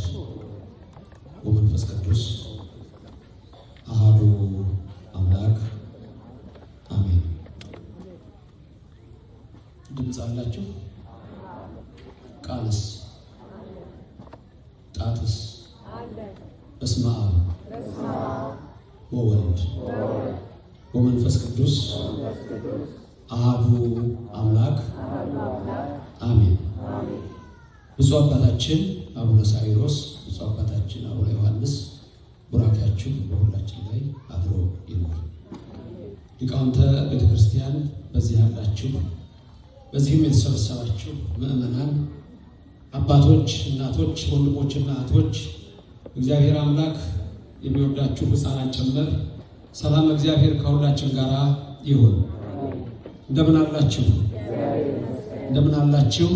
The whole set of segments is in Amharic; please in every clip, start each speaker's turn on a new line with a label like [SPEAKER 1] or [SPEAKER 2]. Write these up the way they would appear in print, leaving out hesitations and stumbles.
[SPEAKER 1] ወወልድ ወመንፈስ ቅዱስ አሐዱ አምላክ አሜን። ድምፅ አላችሁ? ቃልስ ጣትስ? በስመ አብ ወወልድ ወመንፈስ ቅዱስ አሐዱ አምላክ አሜን። ብፁዕ አባታችን አቡነ ሳዊሮስ፣ ብፁዕ አባታችን አቡነ ዮሐንስ ቡራኪያችሁ በሁላችን ላይ አድሮ ይኑር። ሊቃውንተ ቤተክርስቲያን፣ በዚህ ያላችሁ በዚህም የተሰበሰባችሁ ምእመናን፣ አባቶች፣ እናቶች፣ ወንድሞችና እህቶች፣ እግዚአብሔር አምላክ የሚወዳችሁ ሕፃናት ጭምር ሰላም እግዚአብሔር ከሁላችን ጋር ይሁን። እንደምን አላችሁ? እንደምን አላችሁ?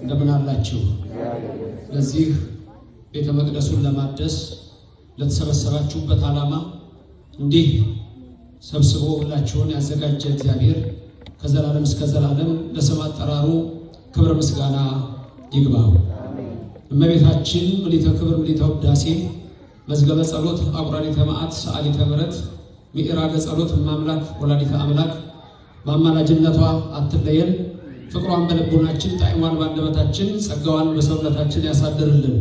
[SPEAKER 1] እንደምን አላችሁ? ለዚህ ቤተ መቅደሱን ለማደስ ለተሰበሰባችሁበት ዓላማ እንዲህ ሰብስቦ ሁላችሁን ያዘጋጀ እግዚአብሔር ከዘላለም እስከ ዘላለም ለስም አጠራሩ ክብር ምስጋና ይግባው። እመቤታችን ምልዕተ ክብር ምልዕተ ውዳሴ መዝገበ ጸሎት አቁራሪተ መዓት ሰዓሊተ ምሕረት ምዕራገ ጸሎት እማምላክ ወላዲተ አምላክ በአማላጅነቷ አትለየን። ፍቅሯን በልቦናችን ጣዕሟን በአንደበታችን ጸጋዋን በሰውነታችን ያሳድርልን።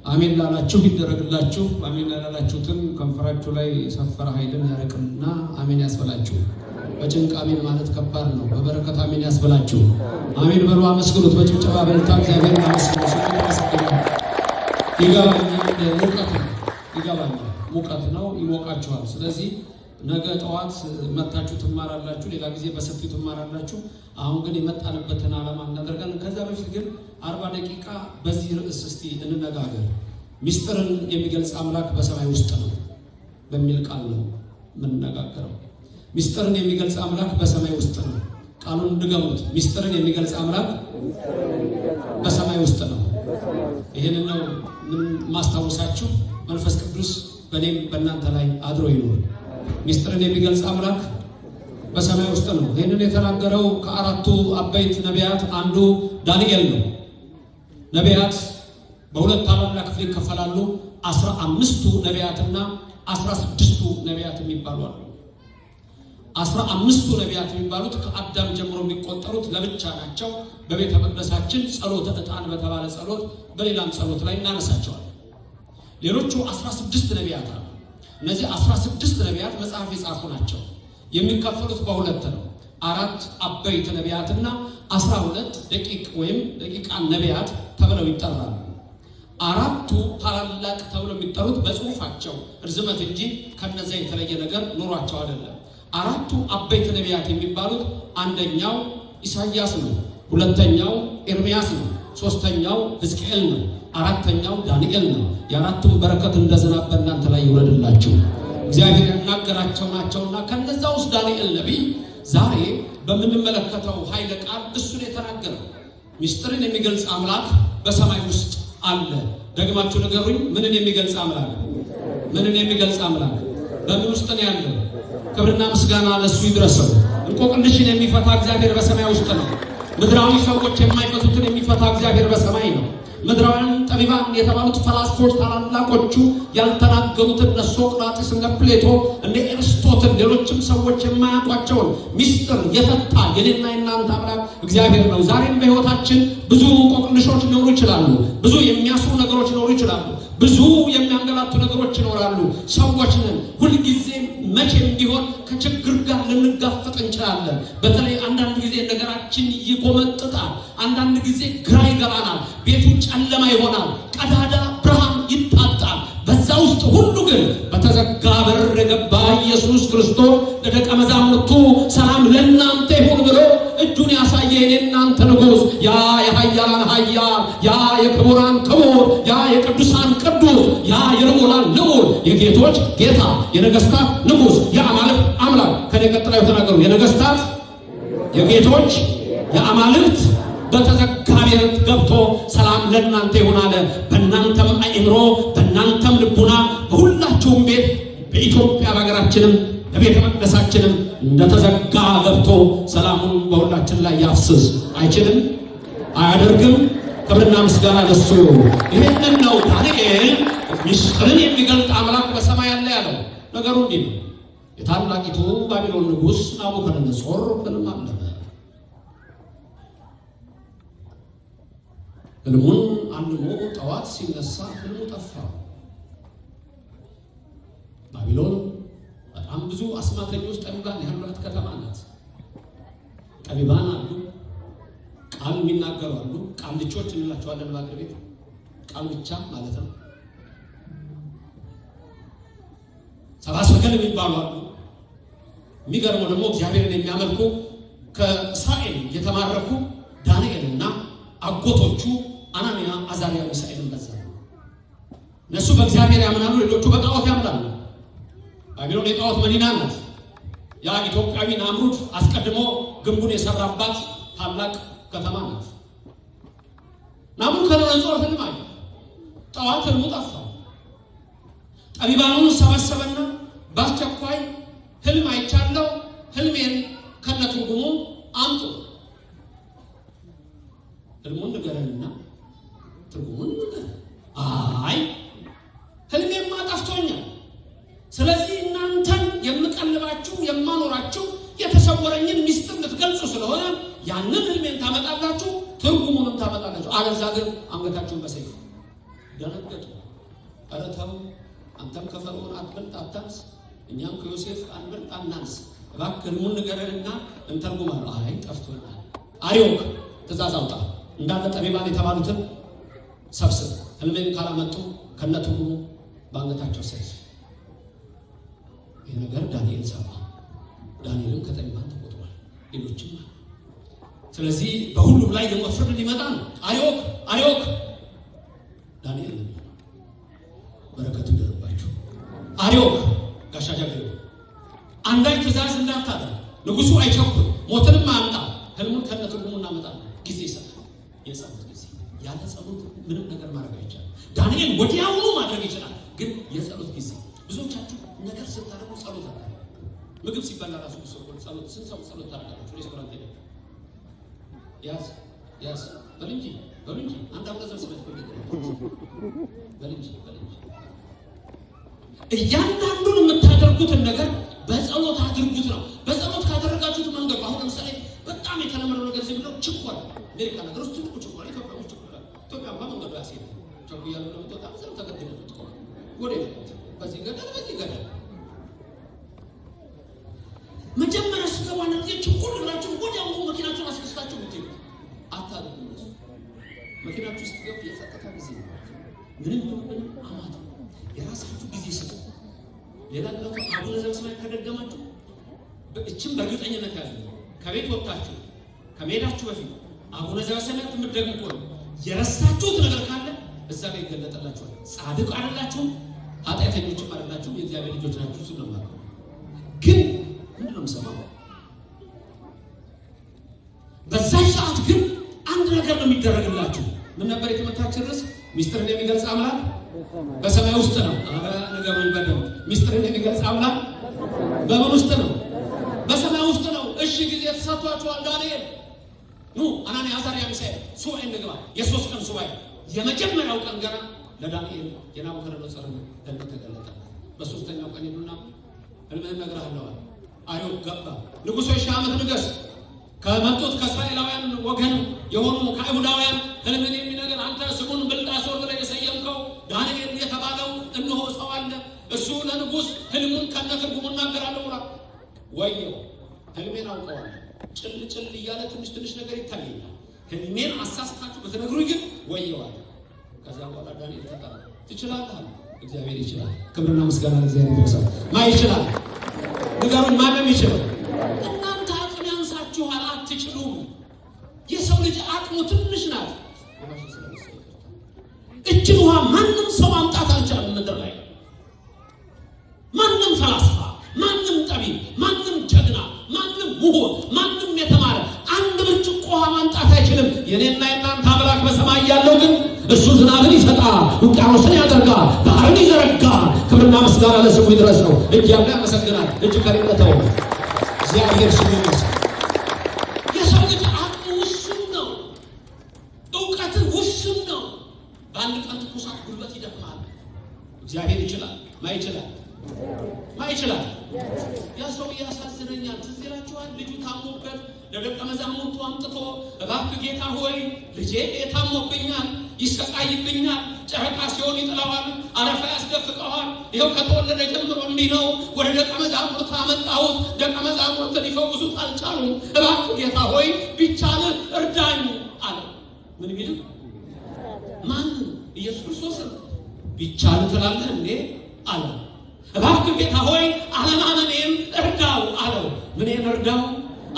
[SPEAKER 1] አሜን ላላችሁ ይደረግላችሁ። አሜን ላላችሁትም ከንፈራችሁ ላይ ሰፈረ ኃይልን ያርቅና አሜን ያስበላችሁ። በጭንቅ አሜን ማለት ከባድ ነው። በበረከት አሜን ያስበላችሁ። አሜን በሉ፣ አመስግኑት። በጭብጨባ በልታ እግዚአብሔር አመስግኑ። ይገባኛል፣ ሙቀት ነው፣ ይሞቃችኋል። ስለዚህ ነገ ጠዋት መታችሁ ትማራላችሁ፣ ሌላ ጊዜ በሰፊው ትማራላችሁ። አሁን ግን የመጣንበትን ዓላማ እናደርጋለን። ከዛ በፊት ግን 40 ደቂቃ በዚህ ርዕስ እስቲ እንነጋገር። ሚስጥርን የሚገልጽ አምላክ በሰማይ ውስጥ ነው በሚል ቃል ነው የምንነጋገረው። ሚስጥርን የሚገልጽ አምላክ በሰማይ ውስጥ ነው። ቃሉን እንድገሙት። ሚስጥርን የሚገልጽ አምላክ በሰማይ ውስጥ ነው። ይህንን ነው ማስታወሳችሁ። መንፈስ ቅዱስ በእኔም በእናንተ ላይ አድሮ ይኖር። ሚስጥርን የሚገልጽ አምላክ በሰማይ ውስጥ ነው። ይህንን የተናገረው ከአራቱ አበይት ነቢያት አንዱ ዳንኤል ነው። ነቢያት በሁለት ታላላቅ ክፍል ይከፈላሉ። 15ቱ ነቢያትና 16ቱ ነቢያት የሚባሉ አሉ። 15ቱ ነቢያት የሚባሉት ከአዳም ጀምሮ የሚቆጠሩት ለብቻ ናቸው። በቤተ መቅደሳችን ጸሎተ ዕጣን በተባለ ጸሎት፣ በሌላም ጸሎት ላይ እናነሳቸዋለን። ሌሎቹ 16 ነቢያት አሉ። እነዚህ 16 ነቢያት መጽሐፍ የጻፉ ናቸው። የሚከፈሉት በሁለት ነው። 4 አበይት ነቢያትና 12 ደቂቅ ወይም ደቂቃን ነቢያት ተብለው ይጠራሉ። አራቱ ታላላቅ ተብለው የሚጠሩት በጽሁፋቸው ርዝመት እንጂ ከነዚያ የተለየ ነገር ኑሯቸው አይደለም። አራቱ አበይት ነቢያት የሚባሉት አንደኛው ኢሳይያስ ነው፣ ሁለተኛው ኤርምያስ ነው፣ ሶስተኛው ሕዝቅኤል ነው፣ አራተኛው ዳንኤል ነው። የአራቱም በረከት እንደ ዝናብ በእናንተ ላይ ይውረድላችሁ። እግዚአብሔር ያናገራቸው ናቸውና ከነዛ ውስጥ ዳንኤል ነቢይ ዛሬ በምንመለከተው ኃይለ ቃል እሱን የተናገረው ሚስጥርን የሚገልጽ አምላክ በሰማይ ውስጥ አለ። ደግማችሁ ንገሩኝ። ምንን የሚገልጽ አምላክ? ምንን የሚገልጽ አምላክ? በምን ውስጥ ነው ያለው? ክብርና ምስጋና ለሱ ይድረሰው። እንቆቅልሽን የሚፈታ እግዚአብሔር በሰማይ ውስጥ ነው። ምድራዊ ሰዎች የማይፈቱትን የሚፈታ እግዚአብሔር በሰማይ ነው። ምድራውያን ጠቢባን የተባሉት ፈላስፎች ታላላቆቹ ያልተናገሩትን እነ ሶቅራጥስ፣ እነ ፕሌቶ፣ እነ ኤርስቶትል ሌሎችም ሰዎች የማያውቋቸውን ሚስጥር የፈታ የኔና የናንተ አምላክ እግዚአብሔር ነው። ዛሬም በሕይወታችን ብዙ እንቆቅልሾች ሊኖሩ ይችላሉ። ብዙ የሚያስሩ ነገሮች ሊኖሩ ይችላሉ። ብዙ የሚያንገላቱ ነገሮች ይኖራሉ። ሰዎች ነን። ሁልጊዜ መቼም ቢሆን ከችግር ጋር ልንጋፈጥ እንችላለን። በተለይ አንዳንድ ጊዜ ነገራችን ይቆመጥጣል። አንዳንድ ጊዜ ግራ ይገባናል። ቤቱ ጨለማ ይሆናል። ቀዳዳ ብርሃን ይታጣል። በዛ ውስጥ ሁሉ ግን በተዘጋ በር የገባ ኢየሱስ ክርስቶስ ለደቀ መዛሙርቱ ሰላም ለእናንተ ይሁን ብሎ እጁን ያሳየ የእናንተ ንጉሥ፣ ያ የኃያላን ኃያል፣ ያ የክቡራን ክቡር፣ ያ የቅዱሳን ቅዱስ፣ ያ የልዑላን ልዑል፣ የጌቶች ጌታ፣ የነገስታት ንጉሥ፣ የአማልክት አምላክ። ከኔ ቀጥላ የተናገሩ የነገስታት የጌቶች የአማልክት በተዘጋ ቤት ገብቶ ሰላም ለእናንተ ይሁን አለ። በእናንተም አእምሮ በእናንተም ልቡና በሁላችሁም ቤት በኢትዮጵያ በሀገራችንም በቤተ መቅደሳችንም እንደተዘጋ ገብቶ ሰላሙን በሁላችን ላይ ያፍስስ። አይችልም? አያደርግም? ክብርና ምስጋና ለሱ። ይህንን ነው ዳንኤል ምስጢርን የሚገልጥ አምላክ በሰማይ አለ ያለው። ነገሩ እንዲህ ነው። የታላቂቱ ባቢሎን ንጉሥ ናቡከደነፆር ሕልም አለመ። ሕልሙን አልሞ ጠዋት ሲነሳ ሕልሙ ጠፋው። ባቢሎን በጣም ብዙ አስማተኞች ጠቢባን ያሏት ከተማ ናት። ጠቢባን አሉ፣ ቃል የሚናገሩ አሉ። ቃልቾች እንላቸዋለን በአገር ቤት፣ ቃል ብቻ ማለት ነው። ሰብአ ሰገል የሚባሉ አሉ። የሚገርመው ደግሞ እግዚአብሔርን የሚያመልኩ ከእስራኤል የተማረኩ ዳንኤልና አጎቶቹ አናንያ፣ አዛርያ፣ ሚሳኤልን በዛ ነው። እነሱ በእግዚአብሔር ያምናሉ፣ ሌሎቹ በጣዖት ያምናሉ። ባቢሎን የጣዖት መዲና ናት። ያ ኢትዮጵያዊ ናምሩድ አስቀድሞ ግንቡን የሰራባት ታላቅ ከተማ ናት። ናቡከደነፆር ሕልም አየ። ጠዋት ሕልሙ ጠፋው። ጠቢባኑን ሰበሰበና በአስቸኳይ ሕልም አይቻለሁ፣ ሕልሜን ከነትርጉሙ አምጡ፣ ሕልሙን ንገረንና ትርጉሙን ንገረን። አይ ሕልሜማ ጠፍቶኛል፣ ስለዚህ እናንተን የምቀልባችሁ የማኖራችሁ የተሰወረኝን ሚስጥር ልትገልጹ ስለሆነ ያንን ሕልሜን ታመጣላችሁ፣ ትርጉሙንም ታመጣላችሁ፣ አለዛ ግን አንገታችሁን በሰይፍ። ደነገጡ። ኧረ ተው፣ አንተም ከፈርዖን አትበልጥ አታንስ፣ እኛም ከዮሴፍ አንበልጥ አናንስ፣ እባክህ ሕልሙን ንገረንና እንተርጉማለን። አይ ጠፍቶናል። አርዮክ ትእዛዝ አውጣ፣ እንዳለ ጠቢባን የተባሉትን ሰብስብ፣ ሕልሜን ካላመጡ ከነትርጉሙ በአንገታቸው ሰይፍ። ይህ ነገር ዳንኤል ሰማ። ዳንኤልም ከጠቢባን ተቆጥሯል፣ ሌሎችም አሉ። ስለዚህ በሁሉም ላይ የሞት ፍርድ ሊመጣ ነው። አርዮክ ዳንኤል ነው። በረከቱ ይደርባችሁ። አርዮክ ጋሻ ጃግሬው አንዳች ትእዛዝ እንዳታደርግ፣ ንጉሱ አይቸኩል፣ ሞትንም አያምጣ፣ ሕልሙን ከነትርጉሙ እናመጣለን። ጊዜ ይሰጣል። የጸሎት ጊዜ። ያለ ጸሎት ምንም ነገር ማድረግ አይቻልም። ዳንኤል ወዲያውኑ ማድረግ ይችላል፣ ግን የጸሎት ጊዜ። ብዙዎቻችሁ ነገር ስታደርጉ ጸሎት አለ። ምግብ ሲበላ ራሱ ጸሎት ስንሰው ጸሎት ታደርጋላችሁ። ሬስቶራንት ሄደ ያዝ በልንጂ አንድ አብለዘር ስለት በልንጂ እያንዳንዱን የምታደርጉትን ነገር በጸሎት አድርጉት ነው። በጸሎት ካደረጋችሁት መንገዱ አሁን ለምሳሌ በጣም የተለመደው ነገር ዝም ብለው ችኮላ፣ አሜሪካ ነገር ውስጥ ትልቁ ችኮላ ኢትዮጵያ ውስጥ ችኮላ። ኢትዮጵያ መንገዱ ያሴት ቸኩ ያሉ ለምትወጣ ዝም ተገደለ ትቆም ወደ በዚህ ገደል መጀመሪያ ስገባና ጊዜ ችኮል ብላችሁ ወዲያው መኪናችሁን አስነስታችሁ ብትሄዱ አታድርጉ። መኪናችሁ ውስጥ ገብቶ የጸጥታ ጊዜ ነው። ምንም አማት የራሳችሁ ጊዜ ስጡ። ሌላ ደግሞ አቡነ ዘበሰማያት ከደገማችሁ እችም በእርግጠኝነት ያዙ። ከቤት ወጣችሁ ከመሄዳችሁ በፊት አቡነ ዘበሰማያት የምትደግሙ ከሆነ የረሳችሁት ነገር ካለ እዛ ላይ ይገለጠላችኋል። ጻድቅ አይደላችሁም፣ ኃጢአተኞችም አይደላችሁም፣ የእግዚአብሔር ልጆች ናችሁ። እሱ ነው ማለት ግን ምንድን ነው የምሰማው? በዛች ሰዓት ግን አንድ ነገር ነው የሚደረግላችሁ። ምን ነበር የተመታችን ርዕስ? ሚስጥርን የሚገልጽ አምላክ በሰማይ ውስጥ ነው። ነገሩን በደም ሚስጥርን የሚገልጽ አምላክ በምን ውስጥ ነው? በሰማይ ውስጥ ነው። እሺ ጊዜ ተሰጥቷችኋል። ዳንኤል ኑ፣ አናንያ፣ አዛርያ፣ ሚሳኤል ሱባኤ እንግባ። የ3 ቀን ሱባኤ። የመጀመሪያው ቀን ገና ለዳንኤል የናቡከደነፆር ሕልም ተገለጠ። በ3ኛው ቀን ሄዱና ሕልምህን እነግርሃለሁ አለ። አርዮክ ገባ። ንጉሥ ሆይ 1000 ዓመት ንገስ። ከመጡት ከእስራኤላውያን ወገን የሆኑ ከአይሁዳውያን ሕልምን የሚነግር አንተ ስሙን ብልጣሶር ብለህ የሰየምከው ዳንኤል የተባለው እነሆ ሰው አለ። እሱ ለንጉሥ ሕልሙን ከነትርጉሙ እናገራለሁ ብሏል። ወየው ሕልሜን አውቀዋለሁ። ጭል እያለ ትንሽ ነገር ይታየኛል። ሕልሜን አሳስታችሁ በተነግሩኝ ግን ወየዋል። ከዛ በኋላ ዳንኤል ተጠራ። ትችላለህ አለ። እግዚአብሔር ይችላል። ክብርና ምስጋና ለእግዚአብሔር ይድረሰው። ማን ይችላል? ንገሩኝ። ማንም ይችላል። እናንተ አቅም ያንሳችኋል፣ አትችሉም። የሰው ልጅ አቅሙ ትንሽ ናት። እችን ውሃ ማንም ሰው ማምጣት አልቻለም። ምድር ላይ ማንም ፈላስፋ፣ ማንም ጠቢብ፣ ማንም ጀግና፣ ማንም ምሁር፣ ማንም የተማረ አንድ ብርጭቆ ውሃ ማምጣት አይችልም። የኔና የናንተ አምላክ በሰማይ ያለው ግን እሱ ዝናብን ይሰጣል፣ ውቅያኖስን ያደርጋል፣ ባህርን ይዘረጋል። ክብርና ምስጋና ለስሙ ይድረስ ነው። እጅ ያለ ያመሰግናል። እጅ ከሌለ ተው። እግዚአብሔር ስሙ ይመስገን። የሰው ልጅ አቅሙ ውስን ነው። እውቀት ውስን በአንድ ቀን ትኩሳት ጉልበት ይደክማል። እግዚአብሔር ይችላል። ማይችላል ያ ሰው ያሳዝነኛል። ትዝ ይላችኋል? ልጁ ታሞበት ለደቀ መዛሙርቱ አምጥቶ እባክህ ጌታ ሆይ ልጄ ታሞብኛል፣ ይሰቃይብኛል፣ ጨረቃ ሲሆን ይጥለዋል፣ አረፋ ያስደፍቀዋል፣ ይኸው ከተወለደ ጀምሮ እንዲህ ነው። ወደ ደቀ መዛሙርት አመጣሁት፣ ደቀ መዛሙርት ሊፈውሱት አልቻሉም። እባክህ ጌታ ሆይ ቢቻል እርዳኝ አለ። ምን ቢል ማን? ኢየሱስ ክርስቶስን ቢቻል ትላለህ እንዴ አለ። እባክህ ጌታ ሆይ አለማመኔን እርዳው አለው። ምንን እርዳው?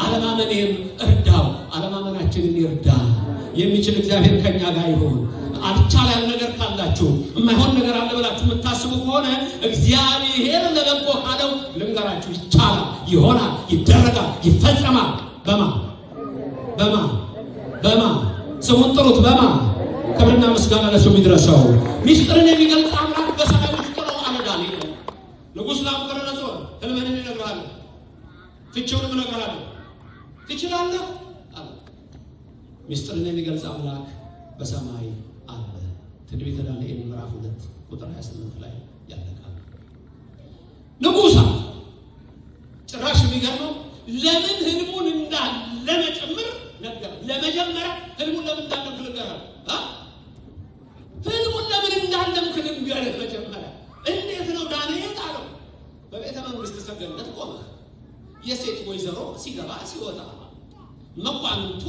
[SPEAKER 1] አለማመኔን እርዳው። አለማመናችንን ይርዳ። የሚችል እግዚአብሔር ከኛ ጋር ይሁን። አልቻል ያለ ነገር ካላችሁ የማይሆን ነገር አለ ብላችሁ የምታስቡ ከሆነ እግዚአብሔር ለበጎ ካለው ልንገራችሁ፣ ይቻላል፣ ይሆናል፣ ይደረጋል፣ ይፈጸማል። በማ ስሙን ጥሩት። በማ ክብርና ምስጋና ለስሙ ይድረሰው። ሚስጥርን የሚገልጽ አምላክ በሰማይ ውስጥ ነው አለ ዳንኤል። ንጉሥ ናቡከደነፆር ሕልምህን እነግርሃለሁ፣ ፍቺውንም እነግርሃለሁ፣ ትችላለህ አለ። ሚስጥርን የሚገልጽ አምላክ በሰማይ አለ። ትንቢተ ዳንኤል ምዕራፍ 2 ቁጥር 28 ላይ ያለቃል። ንጉሣ ጭራሽ የሚገርመው ለምን ሕልሙን እንዳለ መጨመር ነገር ለመጀመሪያ ሕልሙን ለምን እንዳለ ልንገርህ ሕልሙን ለምን እንዳለ ልንገርህ መጀመሪያ እንዴት ነው ዳንኤል አለው። በቤተ መንግስት ሰገነት ቆመ። የሴት ወይዘሮ ሲገባ ሲወጣ፣ መኳንንቱ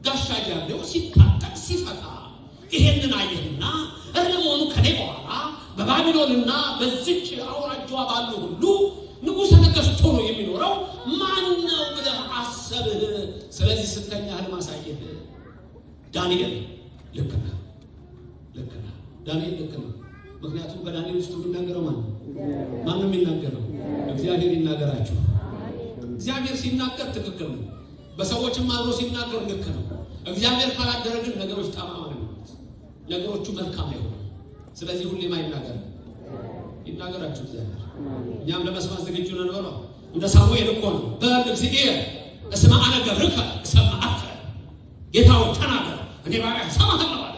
[SPEAKER 1] ጋሻ ጃግሬው ሲታጠቅ ሲፈታ ይሄንን አየህና እርሞኑ ከኔ በኋላ በባቢሎንና በዚች አውራጇ ባሉ ሁሉ ንጉሠ ነገሥት ሆኖ የሚኖረው ማን ነው ብለህ አሰብህ። ስለዚህ ስተኛ ህልም አሳየህ። ዳንኤል ልክ ነህ። ዳንኤል ልክ ነው። ምክንያቱም በዳንኤል ውስጥ የሚናገረው ማን ነው የሚናገረው? እግዚአብሔር ይናገራችሁ። እግዚአብሔር ሲናገር ትክክል ነው። በሰዎችም አብሮ ሲናገር ልክ ነው። እግዚአብሔር ካላደረ ግን ነገሮች ጠማማ ነው፣ ነገሮቹ መልካም አይሆኑም። ስለዚህ ሁሌም አይናገርም። ይናገራችሁ እግዚአብሔር። እኛም ለመስማት ዝግጁ ነን በለው። እንደ ሳሙኤል እኮ ነው። በል እግዚአብሔር እስማ አነ ገብርከ እሰማዓከ፣ ጌታው ተናገር እኔ ባሪያ እሰማሃለሁ አለ።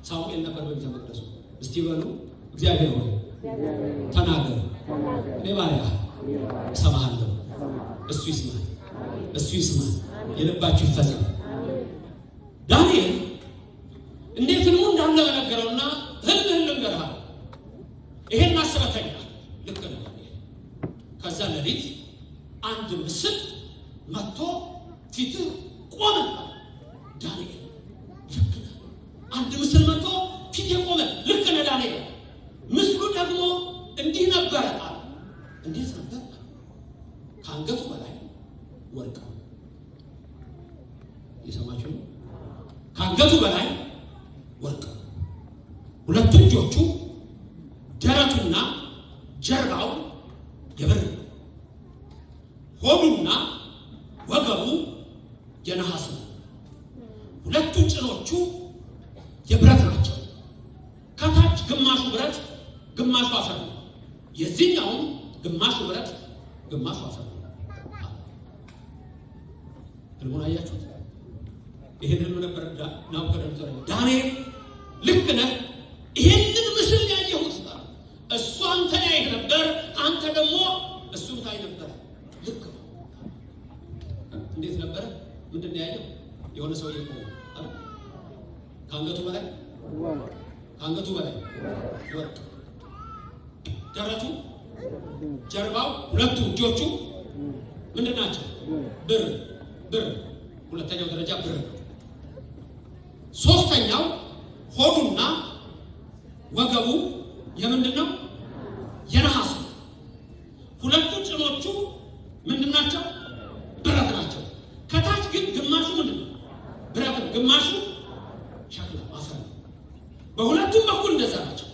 [SPEAKER 1] ሳሙኤል ነበር በቤተ መቅደሱ። እስቲ በሉ እግዚአብሔር ሆይ ተናገር እኔ ባሪያ እሰማሃለሁ። እሱ ይስማል፣ የልባችሁ ይፈጸም። ዳንኤል እንዴት ነው እንዳለ ነገረውና ህልምህን ልንገርህ፣ ይሄን ማሰበተኛ ልክ ነው። ከዛ ሌሊት አንድ ምስል መጥቶ ፊትህ ቆመ። ዳንኤል ልክ ነህ። አንድ ምስል መጥቶ ፊትህ ቆመ። ልክ ነህ ዳንኤል። ምስሉ ደግሞ እንዲህ ነበረ አለ። እንዴት ነበር? ከአንገቱ በላይ ወርቅ ነው። የሰማችሁ ነው? ከአንገቱ በላይ ወርቅ ነው። ሁለቱ እጆቹ ደረቱና ጀርባው የብር፣ ሆዱና ወገቡ የነሐስ ነው። ሁለቱ ጭኖቹ የብረት ናቸው። ከታች ግማሹ ብረት ግማሹ አፈር ነው። የዚህኛውም ግማሹ ብረት ግማሹ አፈር ነው። ህልሙን አያችሁት? ይሄን ህልም ነበር ናቡከደነፆር። ዳንኤል ልክ ነህ፣ ይሄንን ምስል ያየሁት እሱ አንተ ያይህ ነበር፣ አንተ ደግሞ እሱን ታይ ነበር። ልክ ነው። እንዴት ነበር? ምንድን ያየው? የሆነ ሰው ይቆም አለ። ከአንገቱ በላይ ወርቅ፣ ደረቱ፣ ጀርባው፣ ሁለቱ እጆቹ ምንድን ናቸው? ብር። ሁለተኛው ደረጃ ብር። ሶስተኛው ሆዱና ወገቡ የምንድን ነው? የነሐስ። ሁለቱ ጭኖቹ ምንድን ናቸው? ብረት ናቸው። ከታች ግን ግማሹ ምንድን ነው? ብረት ነው፣ ግማሹ ሸክላ አፈር ነው። በሁለቱም በኩል እንደዛ ናቸው።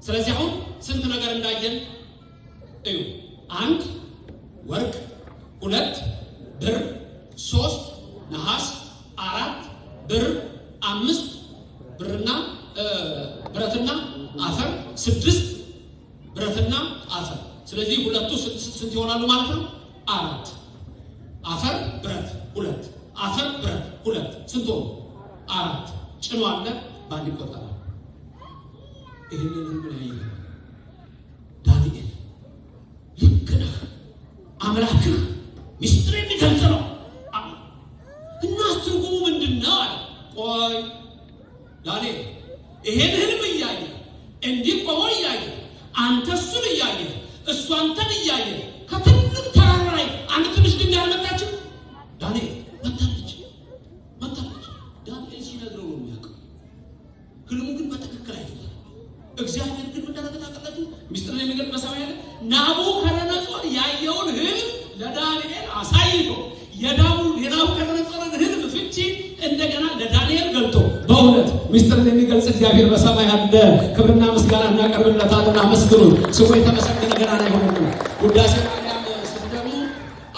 [SPEAKER 1] ስለዚህ አሁን ስንት ነገር እንዳየን እዩ። 1 ወርቅ፣ 2 ብር፣ 3 ነሐስ፣ 4 ብር፣ 5 ብርና ብረትና አፈር፣ 6 ብረትና አፈር። ስለዚህ ሁለቱ ስንት ይሆናሉ ማለት ነው? 4 አፈር ብረት 2 አፈር ብረት 2 ስንት ሆነ? 4 ጭኖ አለ። ባንድ ይቆጠራል። ይህንን ምን ያየ ዳንኤል ልክ ነህ አምላክህ ሚስጥር የሚገልጥ ነው እና ትርጉሙ ምንድነው አለ። ቆይ ዳንኤል ይሄን ህልም እያየ እንዲህ ቆሞ እያየ አንተ እሱን እያየ እሱ አንተን እያየ ከትልቅ ተራራ ላይ አንድ ትንሽ ድንጋይ አልመጣችም? ዳንኤል መጣለች። ዳንኤል ሲነግረው ነው የሚያውቀው። ህልሙ ግን በትክክል አይቷል። እግዚአብሔር ግን እንደተከታተላችሁ ሚስጥርን የሚገልጥ በሰማይ ያለ ናቡከደነፆር ያየውን ህልም ለዳንኤል አሳይቶ የናቡከደነፆርን ህልም ፍቺ እንደገና ለዳንኤል ገልጦ በእውነት ሚስጥርን የሚገልጽ እግዚአብሔር በሰማይ አለ። ክብርና ምስጋና እናቀርብለታለን። አመስግኑ። ስሙ የተመሰገነ ገናና ይሁን። ውዳሴ ማርያም ስትደግሙ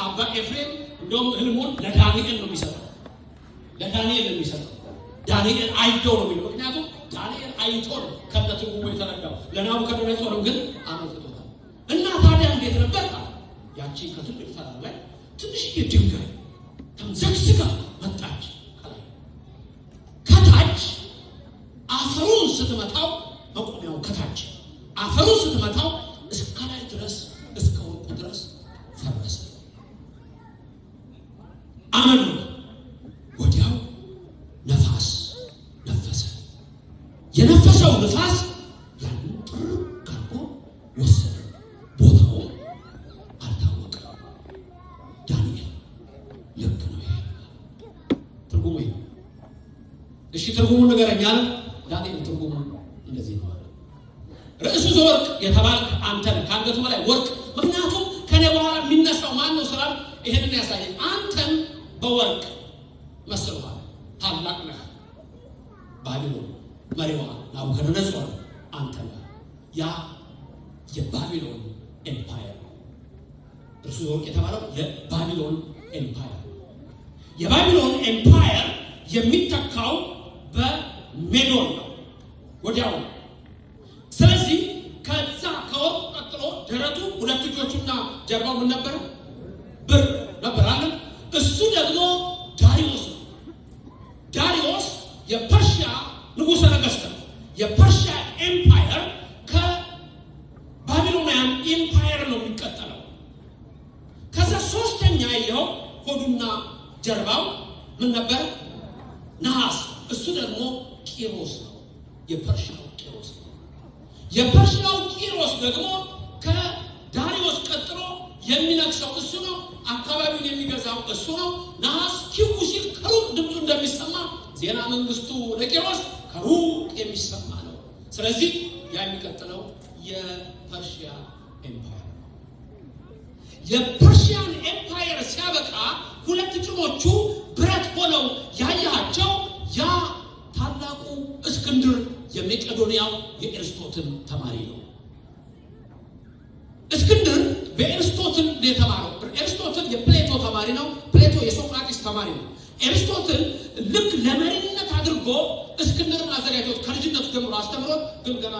[SPEAKER 1] አባ ኤፍሬም እንደውም ህልሙን ለዳንኤል ነው የሚሰጠው። ዳንኤል አይቶ ነው የሚለው። ምክንያቱም ዳንኤል አይቶ ነው ከነትርጉሙ የተረዳው። ለናቡከደነፆርም ግን አመልክቶታል። እና ታዲያ እንዴት ነበር? ያቺ ከትልቅ ተራራ ላይ ትንሽ ድንጋይ ተምዘግዝጋ መጣች። ከታች አፈሩን ስትመታው መቆሚያው ከታች አፈሩን ስትመታው እስከ ላይ ድረስ እስከ ወርቁ ድረስ ፈረሰ። አመኑ። ወዲያው ነፋስ ነፈሰ። የነፈሰው ነፋስ ያንን ጥርቅ አድርጎ ወሰደ። ቦታው አልታወቀም። ዳንኤል ልክ ነው። ይሄ ትርጉሙ ይሄ። እሺ ትርጉሙን ንገረኝ አለ። ዳንኤል ትርጉሙ እንደዚህ ነው። ርዕሱ ዘወርቅ የተባልክ አንተ ነህ፣ ከአንገቱ በላይ ወርቅ። ምክንያቱም ከኔ በኋላ የሚነሳው ማን ነው ስላል ይሄንን ያሳየኝ። አንተን በወርቅ መስሎሃል፣ ታላቅ ነህ። ባቢሎን መሪዋ ናቡከደነፆር አንተ ነህ። ያ የባቢሎን ኤምፓየር፣ እርሱ ዘወርቅ የተባለው የባቢሎን ኤምፓየር። የባቢሎን ኤምፓየር የሚተካው በሜዶን ነው ወዲያው። ስለዚህ ከዛ ከወርቅ ቀጥሎ ደረቱ ሁለት እጆቹና ጀርባው ምን ነበረ? ብር ነበር አለ። እሱ ደግሞ ዳሪዮስ ነው። ዳሪዮስ የፐርሺያ ንጉሠ ነገሥት ነው። የፐርሺያ ኤምፓየር ከባቢሎናውያን ኤምፓየር ነው የሚቀጠለው። ከዛ ሶስተኛ ይኸው ሆዱና ጀርባው ምን ነበር? ነሐስ። እሱ ደግሞ ቂሮስ ነው። የፐርሺያው ቂሮስ ነው። የፐርሺያው ቂሮስ ደግሞ ከዳሪዮስ ቀጥሎ የሚነግሰው እሱ ነው። አካባቢውን የሚገዛው እሱ ነው። ነሐስ ኪው ሲል ከሩቅ ድምፁ እንደሚሰማ ዜና መንግስቱ ለቂሮስ ከሩቅ የሚሰማ ነው። ስለዚህ ያ የሚቀጥለው የፐርሺያ ኤምፓየር። የፐርሺያን ኤምፓየር ሲያበቃ ሁለት ጭኖቹ ብረት ሆነው ያያቸው ያ ታላቁ እስክንድር የመቄዶንያው የኤርስቶትል ተማሪ ነው። እስክንድር በኤርስቶትል የተማረው። ኤርስቶትል የፕሌቶ ተማሪ ነው። ፕሌቶ የሶቅራጢስ ተማሪ ነው። ኤርስቶትል ልክ ለመሪነት አድርጎ እስክንድርን አዘጋጅቶት ከልጅነቱ ጀምሮ አስተምሮት፣ ግን ገና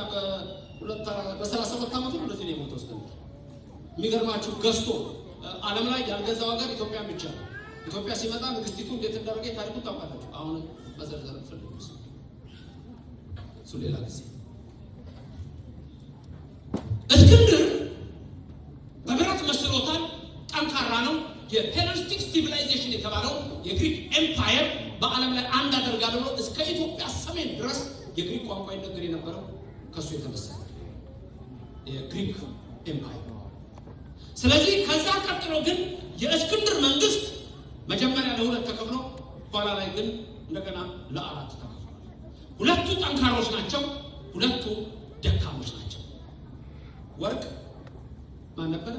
[SPEAKER 1] በ37 ዓመቱ እንደዚህ ነው የሞተው እስክንድር። የሚገርማችሁ ገዝቶ ዓለም ላይ ያልገዛው ሀገር ኢትዮጵያ ብቻ ነው። ኢትዮጵያ ሲመጣ ንግስቲቱ እንዴት እንዳደረገ ታሪኩን ታውቃላችሁ። አሁን መዘርዘር ፈልጉስ እሱ ሌላ ጊዜ። እስክንድር በብረት መስሎታል። ጠንካራ ነው። የሄሌኒስቲክ ሲቪላይዜሽን የተባለው የግሪክ ኤምፓየር በዓለም ላይ አንድ አደርጋለሁ ብሎ እስከ ኢትዮጵያ ሰሜን ድረስ የግሪክ ቋንቋ ይነገር የነበረው ከሱ የተነሳ የግሪክ ኤምፓየር። ስለዚህ ከዛ ቀጥሎ ግን የእስክንድር መንግስት መጀመሪያ ለሁለት ተከፍሎ ኋላ ላይ ግን እንደገና ለአራት ተከፍሏል። ሁለቱ ጠንካሮች ናቸው፣ ሁለቱ ደካሞች ናቸው። ወርቅ ማን ነበር?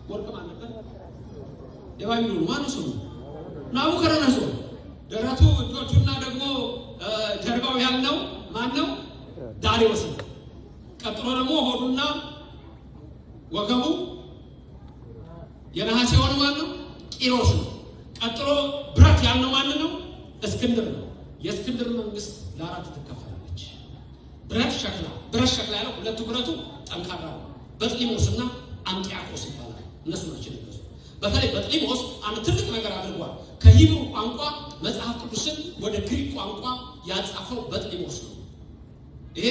[SPEAKER 1] ወርቅ ማን ነበር? የባቢሎን ማን ስሙ? ናቡከደነፆር። ደረቱ እጆቹና ደግሞ ጀርባው ያለው ማን ነው? ዳሪዮስ ነው። ቀጥሎ ደግሞ ሆዱና ወገቡ የነሐስ የሆነ ማን ነው? ቂሮስ ነው። ቀጥሎ ብረት ያለው ማን ነው? እስክንድር ነው። የእስክንድር መንግስት ለአራት ትከፈላለች። ብረት ሸክላ ያለው ሁለቱ ብረቱ ጠንካራ ነው። በጥሊሞስና አንጢያኮስ ይባላል። እነሱ ናቸው ነገሱ። በተለይ በጥሊሞስ አንድ ትልቅ ነገር አድርጓል። ከሂብሩ ቋንቋ መጽሐፍ ቅዱስን ወደ ግሪክ ቋንቋ ያጻፈው በጥሊሞስ ነው። ይሄ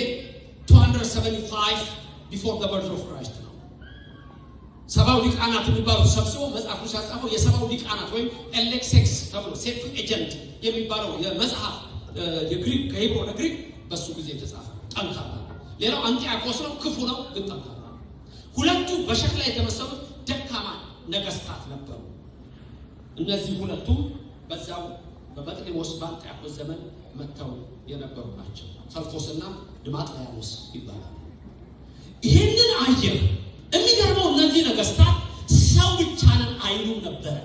[SPEAKER 1] 175 before the birth of Christ ነው። ሰባው ሊቃናት የሚባሉት ሰብስበው መጽሐፉ ሲያጻፈው የሰባው ሊቃናት ወይም ኤሌክሴክስ ተብሎ ሴፕቱ ኤጀንት የሚባለው የመጽሐፍ የግሪክ ከሂብሩ ወደ ግሪክ በሱ ጊዜ የተጻፈ ጠንካራ ነው። ሌላው አንጢያኮስ ነው፣ ክፉ ነው ግን ጠንካራ ነው። ሁለቱ በሸክላ የተመሰሉት ደካማ ነገስታት ነበሩ። እነዚህ ሁለቱ በዛው በበጥሊሞስ በአንጢያኮስ ዘመን መጥተው የነበሩ ናቸው። ሰልፎስና ድማጥሪያኖስ ይባላሉ። ይህንን አየር የሚገርመው እነዚህ ነገስታት ሰው ብቻ ነን አይሉም ነበረ፣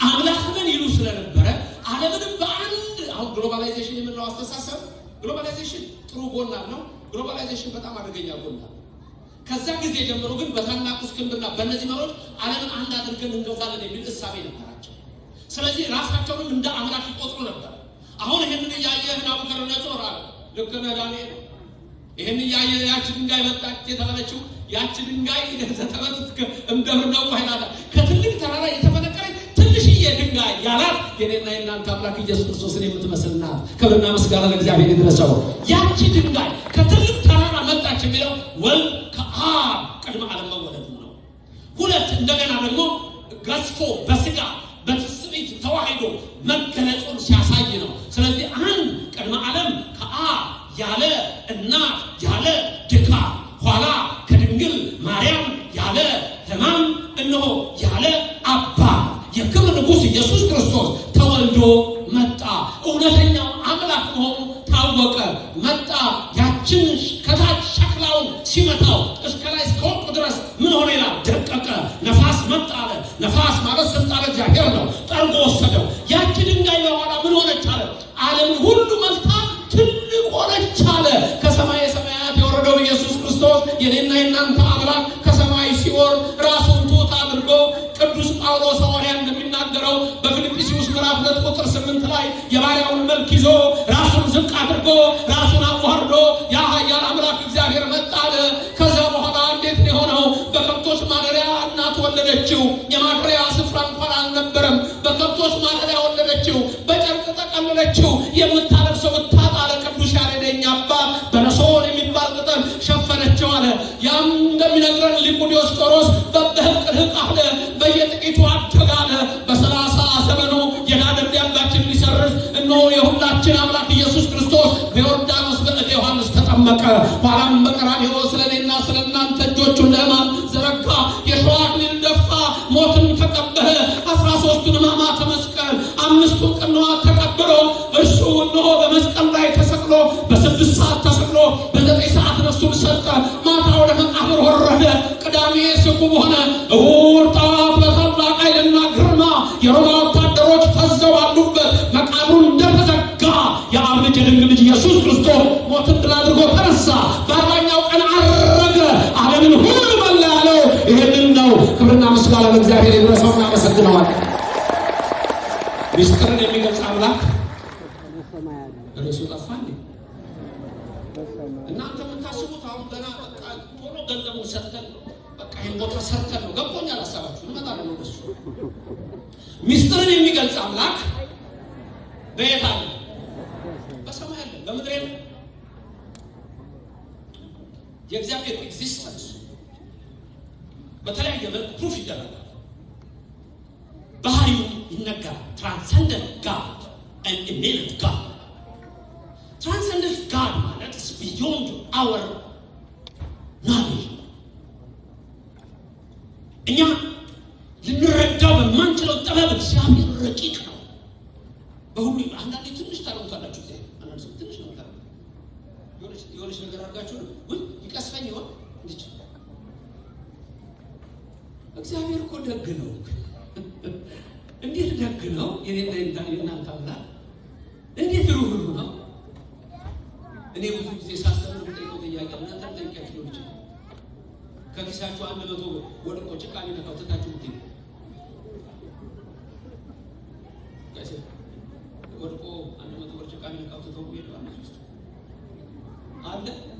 [SPEAKER 1] አምላክ ነን ይሉ ስለነበረ ዓለምንም በአንድ አሁን ግሎባላይዜሽን የምንለው አስተሳሰብ ግሎባላይዜሽን ጥሩ ጎን አለው፣ ግሎባላይዜሽን በጣም አደገኛ ጎን አለው። ከዛ ጊዜ ጀምሮ ግን በታላቁ እስክንድርና በእነዚህ መሪዎች ዓለምን አንድ አድርገን እንገዛለን የሚል እሳቤ ነበራቸው። ስለዚህ ራሳቸውንም እንደ አምላክ ይቆጥሩ ነበር። አሁን ይህንን እያየ ናቡከደነፆር አለ ልክ ነህ ዳንኤል፣ ይህን እያየ ያቺ ድንጋይ መጣች የተባለችው ያቺ ድንጋይ ዘተበት እንደምን ነው ይላል። ከትልቅ ተራራ የተፈነቀለች ትንሽዬ ድንጋይ ያላት የኔና የእናንተ አምላክ ኢየሱስ ክርስቶስን የምትመስል ናት። ክብርና ምስጋና ለእግዚአብሔር ይድረሰው። ያቺ ድንጋይ ከትልቅ ተራራ መጣች የሚለው ወልድ ከአብ ቅድመ ዓለም መወለዱ ነው። ሁለት እንደገና ደግሞ ገዝፎ በስጋ በትስብእት ተዋህዶ መገለጹን ሲያሳይ ነው። ስለዚህ አንድ ቅድመ ዓለም ከአብ ያለ እናት ያለ ድካም ኋላ ከድንግል ማርያም ያለ ሕማም እነሆ ያለ አባት የክብር ንጉሥ ኢየሱስ ክርስቶስ ተወልዶ መጣ። እውነተኛው አምላክ መሆኑ ታወቀ፣ መጣ። ያችን ከታች ሸክላውን ሲመታው እስከ ላይ እስከወጡ ድረስ ምን ሆነ ይላል? ደቀቀ። ነፋስ መጣ አለ። ነፋስ ማለት ስልጣነ እግዚአብሔር ነው። ጠርጎ ወሰደው። ያቺ ድንጋይ በኋላ ምን ሆነች አለ? ዓለምን ሁሉ መልታ ትልቅ ሆነች አለ። ከሰማይ ሰማያት የወረደው ኢየሱስ ክርስቶስ የኔና የናንተ አምላክ ከሰማይ ሲወርድ ራሱን ትሑት አድርጎ ቅዱስ ጳውሎስ ሐዋርያ እንደሚናገረው በፊልጵስዩስ ምዕራፍ 2 ቁጥር 8 ላይ የባሪያውን መልክ ይዞ ራሱን ዝቅ አድርጎ ራሱን አዋርዶ ያ ኃያል አምላክ እግዚአብሔር መጣ አለ። ከዛ በኋላ እንዴት ነው የሆነው? በከብቶች ማደሪያ እናት ወለደችው። የማደሪያ ስፍራ እንኳን አልነበረም። በከብቶች ማደሪያ ወለደችው። በጨርቅ ጠቀለለችው። የምታለብሰው ብታጣ አለ ቅዱስ ያሬደኛ አባት በለሶን የሚባል ቅጠል ሸፈነችው አለ። ያም እንደሚነግረን ሊቁ ዲዮስቆሮስ በበህቅ አለ በየጥቂቱ አደገ አለ። በ30 ዘመኑ የዕዳ ደብዳቤያችንን ሊሰርዝ እነሆ የሁላችን አምላክ ኢየሱስ ክርስቶስ በዮርዳኖስ በእደ ዮሐንስ ተጠመቀ። ኋላም በቀራንዮ ስለኔና ስለእናንተ እጆቹን ለሕማም ዘረጋ። የሾህ አክሊል ደፋ። ሞትን ተቀበለ። 13ቱን ሕማማተ መስቀል 5ቱን ቅንዋት ተቀብሎ እርሱ እነሆ በመስቀል ላይ ተሰቅሎ በ6 ሰዓት ተሰቅሎ በ9 ሰዓት ነፍሱን ሰጠ። ማታ ወደ መቃብር ወረደ። ቅዳሜ ስቁም ሆነ። እሑድ ጠዋት በታላቅ ኃይልና ግርማ የሮማ ወታደሮች ፈዘው አሉበት። መቃብሩ እንደተዘጋ የአብ ልጅ የድንግል ልጅ ኢየሱስ ክርስቶስ ሞትን ድል አድርጎ ተነሳ። በ40ኛው ቀን አረገ። ዓለምን ሁሉ መላ ያለው ይህንን ነው። ክብርና ምስጋና ለእግዚአብሔር ይድረሰው። እናመሰግነዋለን። ምስጢርን የሚገልጽ አምላክ እርሱ ጠፋ እንዴ? እናንተ የምታስቡት አሁን ገና በቃ ቶሎ ገንዘቡን ሰጥተን በቃ ይህን ቦታ ሰርተን ነው። ገብቶኛል ሀሳባችሁ። እንመጣለን ወደሱ። ምስጢርን የሚገልጽ አምላክ በየት አለ? በሰማይ አለ። በምድር የለም። የእግዚአብሔር ኤግዚስተንስ በተለያየ መልኩ ፕሩፍ ይደረጋል። ባህሪው ይነገራል። ትራንሰንደንት ጋድ and immanent God. Transcendent God ማለት is beyond our knowledge. እኛ ልንረዳው በማንችለው ጥበብ እግዚአብሔር ረቂቅ ነው። በሁሉ አንዳንዴ ትንሽ ታረሙታላችሁ። አንዳንድ ሰው ትንሽ ነው ታረሙ የሆነች ነገር አድርጋችሁ ወይ ይቀስፈኝ ይሆን እንዴት? እግዚአብሔር እኮ ደግ ነው። እንዴት ደግ ነው! የኔና የእናንተ አምላክ እንዴት ሩህሩህ ነው! እኔ ብዙ ጊዜ ሳስተምር የምጠይቀው ጥያቄ እናንተ ጠይቃችሁ ሊሆን ይችላል። ከኪሳችሁ 100 ወድቆ ጭቃ ሊነካው ትታችሁ ብትሄዱ ወድቆ 100 ብር ጭቃ ሊነካው ትተው ሄዱ አለ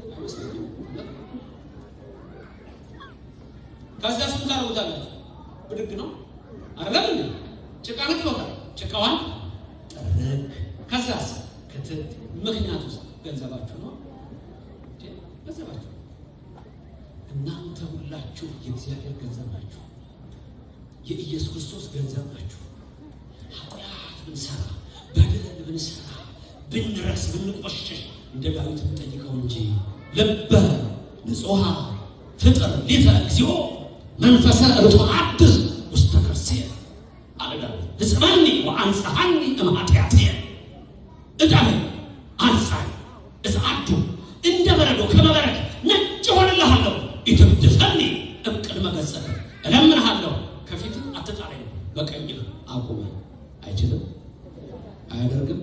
[SPEAKER 1] አይመስለኝም። ከዛ ስንት ታረጉታላችሁ? ብድግ ነው አይደለም እንዴ? ጭቃ ነው ጭቃዋን ጠረግ። ከዛስ ክትት። ምክንያቱስ ገንዘባችሁ ነው። ገንዘባችሁ። እናንተ ሁላችሁ የእግዚአብሔር ገንዘብ ናችሁ። የኢየሱስ ክርስቶስ ገንዘብ ናችሁ። ኃጢአት ብንሰራ በደል ብንሰራ ብንረክስ ብንቆሽሽ እንደ ዳዊት እንጠይቀው እንጂ ልበ ንጹሐ ፍጥር ሊተ እግዚኦ መንፈሰ ርቱዐት ውስተ ከርሥየ አለ ዳዊት። እጽበኒ ወአንጽሐኒ እምኃጢአትየ እጠበኝ አንጻኝ እጽአዱ እንደ በረዶ ከመበረድ ነጭ ሆንልሃለሁ። ኢትብድፈኒ እምቅድመ ገጸከ እለምንሃለሁ ከፊት አትጣለኝ በቀኝህ አቁመኝ። አይችልም፣ አያደርግም።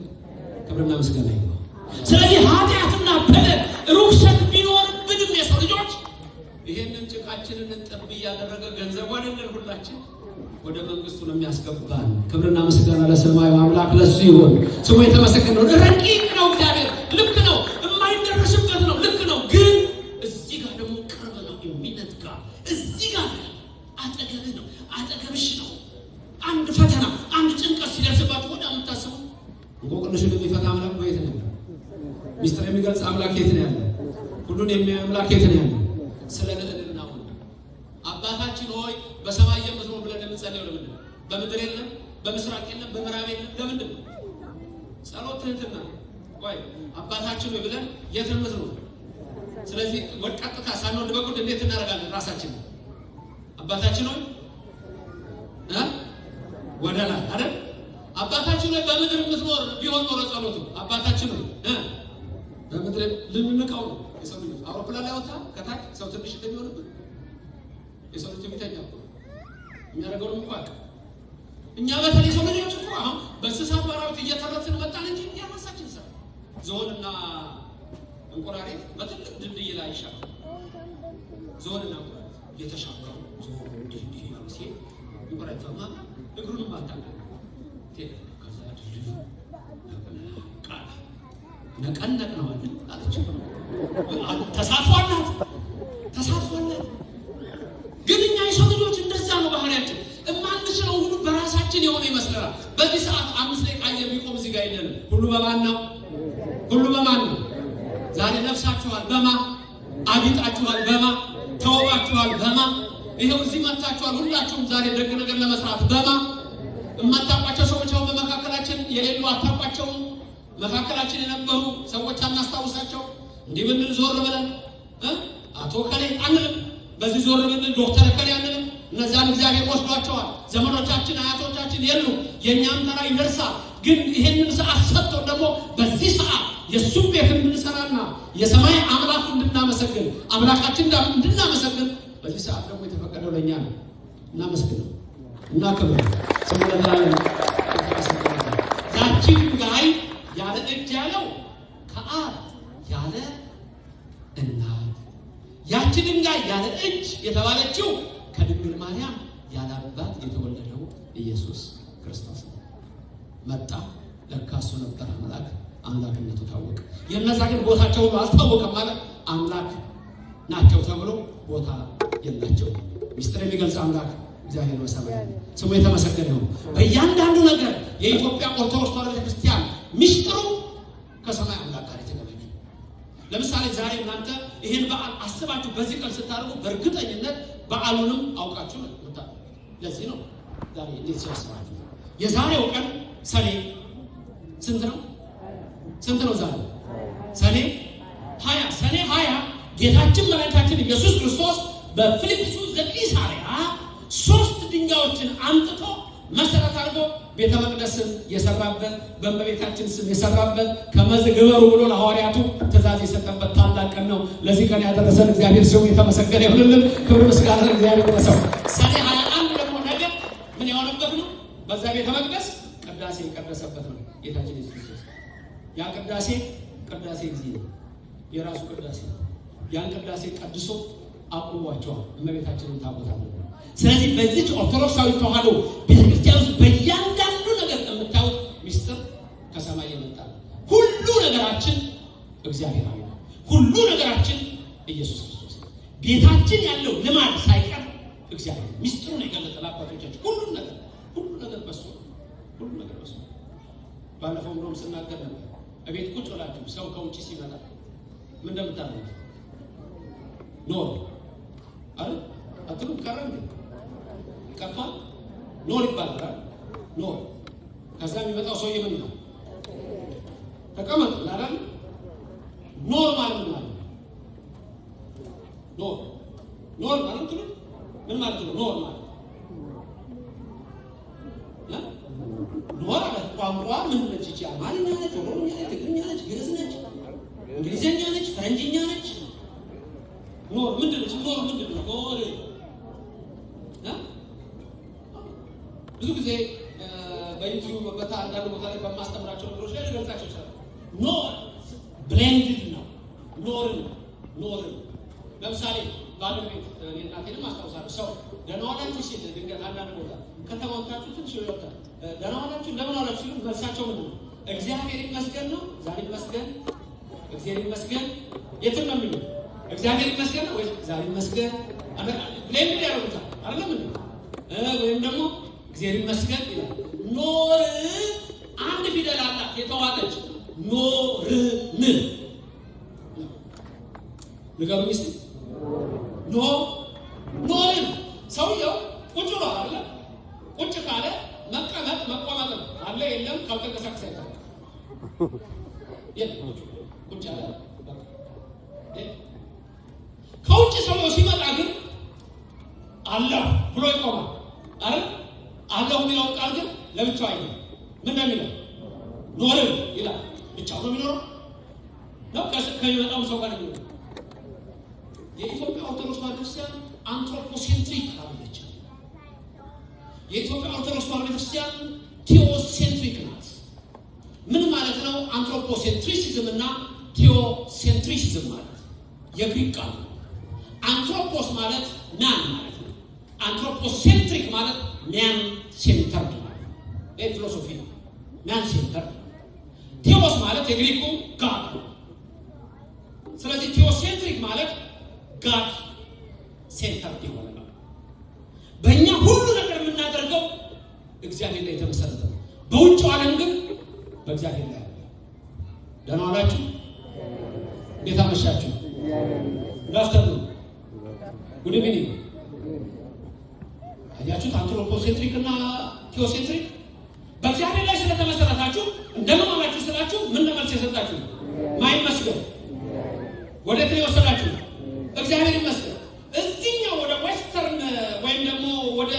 [SPEAKER 1] ክብርና ምስጋና ይግባው። ስለዚህ ኃጢአትና በደል ርኩሰት ቢኖርብንም የሰው ልጆች ይሄንን ጭቃችንን እንጠብ እያደረገ ገንዘብ አይደለም ሁላችን ወደ መንግስቱ ነው የሚያስገባን። ክብርና ምስጋና ለሰማዩ አምላክ ለሱ ይሁን። ስሙ የተመሰገነ ነው። ረቂቅ ነው እግዚአብሔር። ልክ ነው፣ የማይደረስበት ነው። ልክ ነው። ግን እዚህ ጋር ደግሞ ቅርብ ነው፣ የሚነጥቃ እዚህ ጋር አጠገብህ ነው፣ አጠገብሽ ነው። አንድ ፈተና አንድ ጭንቀት ሲደርስባችሁ ወደ የምታስቡ እንቆቅልሹን የሚፈታ አምላክ በየት ነው? ሚስጥር የሚገልጽ አምላክ የት ነው ያለው? ሁሉን የሚያይ አምላክ የት ነው ያለው? ስለ ልዕልናው አባታችን ሆይ በሰማይ የምትኖር ብለን የምንጸልየው ለምንድን ነው? በምድር የለም፣ በምስራቅ የለም፣ በምዕራብ የለም። ለምንድን ነው? ጸሎት ትህትና ወይ አባታችን ሆይ ብለን የት የምትኖር? ስለዚህ ወቀጥታ ሳንወድ በጉድ እንዴት እናደርጋለን? ራሳችን አባታችን ሆይ ወደ ላይ አይደል? አባታችን ሆይ በምድር የምትኖር ቢሆን ኖሮ ጸሎቱ አባታችን ሆይ በምድር ልንንቀው ነው። የሰው ልጅ አውሮፕላን ላይ ወጣ ከታች ሰው ትንሽ እንደሚሆንብን የሰው ልጅ የሚተኛ የሚያደርገው ነው እንኳን እኛ በተለይ ሰው ልጆች እኮ አሁን በእንስሳት ባራዊት እየተረትን መጣን እንጂ ያማሳችን ሰው ዝሆንና እንቁራሪት በትልቅ ድልድይ ላይ ይሻላል። ዝሆንና እንቁራሪት እየተሻገሩ ዝሆን ድልድይ ያሉ ሲሄድ እንቁራሪት ተማማ እግሩንም አታውቅም። ከዛ ድልድዩ ነቀነቅ ነው አይደል አለች። ተሳትፏላት ተሳትፏላት። ግን እኛ የሰው ልጆች እንደዛ ነው ባህሪያችን። እማንችለው ሁሉ በራሳችን የሆነ ይመስለናል። በዚህ ሰዓት 5 ደቂቃ የሚቆም እዚህ ጋር የለንም። ሁሉ በማን ነው? ሁሉ በማን ነው? ዛሬ ለብሳችኋል፣ በማ አጊጣችኋል፣ በማ ተወባችኋል፣ በማ ይሄው እዚህ መጥታችኋል። ሁላችሁም ዛሬ ደግ ነገር ለመስራት በማ የማታውቋቸው ሰዎች አሁን በመካከላችን የሌሉ አታውቋቸውም። መካከላችን የነበሩ ሰዎች አናስታውሳቸው። እንዲህ ብንል ዞር ብለን አቶ ከሌ አንልም፣ በዚህ ዞር ብንል ዶክተር ከሌ አንልም። እነዛን እግዚአብሔር ወስዷቸዋል። ዘመዶቻችን አያቶቻችን የሉ፣ የእኛም ተራ ይደርሳል። ግን ይሄንን ሰዓት ሰጥቶ ደግሞ በዚህ ሰዓት የእሱም ቤት እንድንሰራና የሰማይ አምላክ እንድናመሰግን አምላካችን እንድናመሰግን በዚህ ሰዓት ደግሞ የተፈቀደው ለእኛ ነው። እናመስግነው እና ክብር ስሙ ለዘላለም የተመሰገነ። ያቺን ድንጋይ ያለ እጅ ያለው ከአብ ያለ እናት፣ ያቺ ድንጋይ ያለ እጅ የተባለችው ከድንግል ማርያም ያለ አባት የተወለደው ኢየሱስ ክርስቶስ ነው። መጣ፣ ለካ እሱ ነበር አምላክ፣ አምላክነቱ ታወቀ። የእነዛ ግን ቦታቸው ሁሉ አልታወቀም ማለት አምላክ ናቸው ተብሎ ቦታ የላቸው። ሚስጥር የሚገልጽ አምላክ እግዚአብሔር በሰማይ ስሙ የተመሰገነ ነው። በእያንዳንዱ ነገር የኢትዮጵያ ኦርቶዶክስ ተዋሕዶ ቤተክርስቲያን ሚስጥሩ ከሰማይ አምላክ ጋር የተገናኘ። ለምሳሌ ዛሬ እናንተ ይሄን በዓል አስባችሁ በዚህ ቀን ስታደርጉ በእርግጠኝነት በዓሉንም አውቃችሁ ነው የምታደርጉት። ለዚህ ነው ዛሬ እንዴት ሲያስባችሁ የዛሬው ቀን ሰኔ ስንት ነው? ስንት ነው ዛሬ? ሰኔ 20 ሰኔ 20 ጌታችን መድኃኒታችን ኢየሱስ ክርስቶስ በፊልጵስዩስ ዘቂሳርያ 3 ድንጋዮችን አምጥቶ መሰረት አድርጎ ቤተ መቅደስን የሰራበት በእመቤታችን ስም የሰራበት ከመዝግበሩ ብሎ ለሐዋርያቱ ትእዛዝ የሰጠበት ታላቅ ቀን ነው። ለዚህ ቀን ያደረሰን እግዚአብሔር ስሙ የተመሰገነ ይሁንልን። ክብር ምስጋና ለእግዚአብሔር ይድረሰው። ሰኔ 21 ደግሞ ነገ ምን የሆነበት ነው? በዛ ቤተ መቅደስ ቅዳሴ የቀደሰበት ነው ጌታችን ኢየሱስ ክርስቶስ። ያ ቅዳሴ ጊዜ የራሱ ቅዳሴ ያን ቅዳሴ ቀድሶ አቁሟቸዋል እመቤታችንን ታቦታል። ስለዚህ በዚህ ኦርቶዶክሳዊ ተዋሕዶ ቤተክርስቲያን ውስጥ በእያንዳንዱ ነገር የምታዩት ሚስጥር ከሰማይ የመጣ ሁሉ ነገራችን እግዚአብሔራዊ ነው። ሁሉ ነገራችን ኢየሱስ ክርስቶስ ነው። ቤታችን ያለው ልማድ ሳይቀር እግዚአብሔር ሚስጥሩን የገለጠ ለአባቶቻችን ሁሉ ነገር በሱ ሁሉ ነገር በሱ። ባለፈው እንደውም ስናገር ነበር እቤት ቁጭ ብላችሁ ሰው ከውጭ ሲመጣ ምን እንደምታደርጉት ኖር አይደል? አጥሩ ከረም ይቀፋል ኖር ይባላል። ኖር ከዛ የሚመጣው ሰውዬ ምን ነው? ተቀመጥ አይደል? ኖር ማለት ነው። ኖር ማለት ነው ምን ማለት ነው? ኖር ማለት ኖር ማለት ቋንቋ ምን ነች? ይቺ አማርኛ ነች፣ ኦሮምኛ ነች፣ ትግርኛ ነች፣ ግዕዝ ነች፣ እንግሊዝኛ ነች፣ ፈረንጅኛ ነች። ኖር ምንድን ነች? ኖር ምንድን ነው? ኖር ብዙ ጊዜ በዩቲዩብ አንዳንድ ቦታ ላይ በማስተምራቸው ነገሮች ላይ ልገልጻቸው ይችላል። ኖር ብሌንድድ ነው። ኖር ለምሳሌ ባለቤት እናቴንም አስታውሳለሁ። ሰው ደህና ዋላችሁ ሲል ድንገት አንዳንድ ቦታ ከተማውታችሁ ትንሽ ይወጣል። ደህና ዋላችሁ እንደምን ዋላችሁ ሲሉ መልሳቸው ምንድን ነው? እግዚአብሔር ይመስገን ነው። ዛሬ ይመስገን፣ እግዚአብሔር ይመስገን። የትም ነው የሚለው እግዚአብሔር ይመስገን ነው ወይ ዛሬ ይመስገን ብሌንድድ ያደርጉታል አይደለም እንዴ? ወይም ደግሞ እግዚአብሔር ይመስገን ይላል። ኖር አንድ ፊደል አላት የተዋጠች ኖርን ንገሩኝ እስኪ ኖርን ሰውየው ቁጭ ብሏል አይደለ? ቁጭ ካለ መቀመጥ መቆማጥ አለ የለም ካልተንቀሳቀሰ አይቀርም። ቁጭ አለ። ከውጭ ሰውየው ሲመጣ ግን አለሁ ብሎ ይቆማል አይደል? አለሁ የሚለውን ቃል ግን ለብቻው አይደለም። ምን ነው የሚለው? ኖርን ይላል። ብቻው ነው የሚኖረው ነው ከሚመጣው ሰው ጋር ነው። የኢትዮጵያ ኦርቶዶክስ ቤተክርስቲያን አንትሮፖሴንትሪክ አለች። የኢትዮጵያ ኦርቶዶክስ ቤተክርስቲያን ቴዎሴንትሪክ ናት። ምን ማለት ነው? አንትሮፖሴንትሪሲዝም እና ቴዎሴንትሪሲዝም ማለት የግሪክ ቃል ነው። አንትሮፖስ ማለት ማን ማለት ነው። አንትሮፖሴንትሪክ ማለት ማን ሴንተርድ ማለት ነው። ፊሎሶፊ ነው። ማን ሴንተርድ። ቴዎስ ማለት የግሪኩ ጋድ ነው። ስለዚህ ቴዎሴንትሪክ ማለት ጋድ ሴንተርድ የሆነ ነው። በእኛ ሁሉ ነገር የምናደርገው እግዚአብሔር ላይ የተመሰረተ ነው። በውጭው ዓለም ግን በእግዚአብሔር ላይ ያለ። ደህና ዋላችሁ? እንዴት አመሻችሁ? ዳስተሩ ጉድ ኢቭኒንግ። አያችሁት? አንትሮፖሴንትሪክ እና ቴዎሴንትሪክ በእግዚአብሔር ላይ ስለተመሰረታችሁ እንደምን ዋላችሁ ስላችሁ ምን መልስ የሰጣችሁ? ማይመስገን ወደ ትሪ ወሰዳችሁ እግዚአብሔር ይመስገን። እዚህኛው ወደ ዌስተርን ወይም ደግሞ ወደ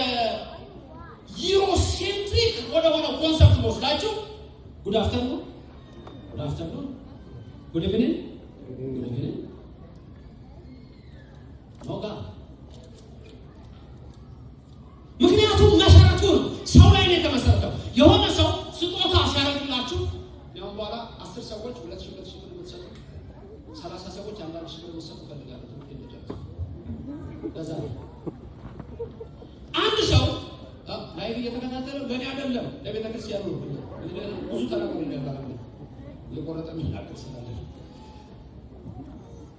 [SPEAKER 1] ዩሮሴንትሪክ ወደ ሆነው ኮንሰፕት ወስዳችሁ ጉድ አፍተርኑን ጉድ ኢቭኒንግ ኖጋ። ምክንያቱም መሰረቱ ሰው ላይ ነው የተመሰረተው። የሆነ ሰው ስጦታ ሲያደርግላችሁ ያው በኋላ 10 ሰዎች 2,000 ብር የምትሰጡ 30 ሰዎች 1,000 ብር የምትሰጡ ፈልጋለሁ። ከዛ አንድ ሰው ላይቭ እየተከታተለ ለኔ አይደለም ለቤተ ክርስቲያን ነው ብዙ ተናገሩ ይላል የቆረጠ ምናቀር ስላለ